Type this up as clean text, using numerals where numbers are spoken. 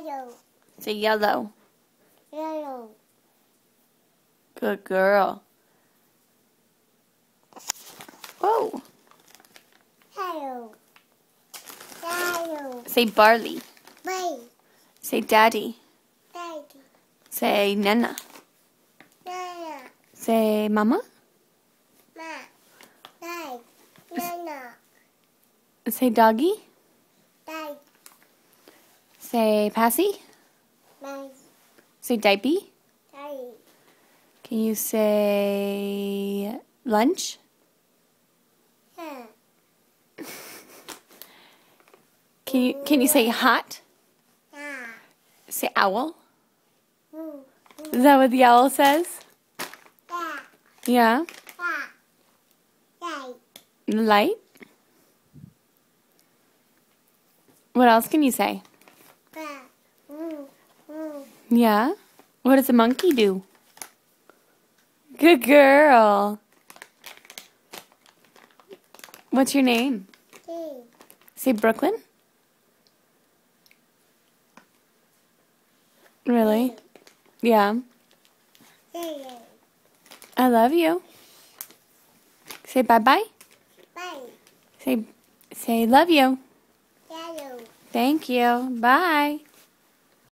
Yellow. Say yellow. Yellow. Good girl. Whoa. Yellow. Yellow. Say barley. Bay. Say daddy. Daddy. Say nana. Nana. Say mama. Ma. Dad. Nana. Say doggy. Dad. Say passy. Dad. Say diaper. Daddy. Can you say lunch? Yeah. Can you say hot? Yeah. Say owl. Mm. Is that what the owl says? Yeah. Yeah. Yeah. Light. What else can you say? Yeah. Mm. Mm. Yeah. What does a monkey do? Good girl. What's your name? Tea. Say Brooklyn. Really? Yeah. Yeah. I love you. Say bye-bye. Bye. Say love you. Yellow. Thank you. Bye.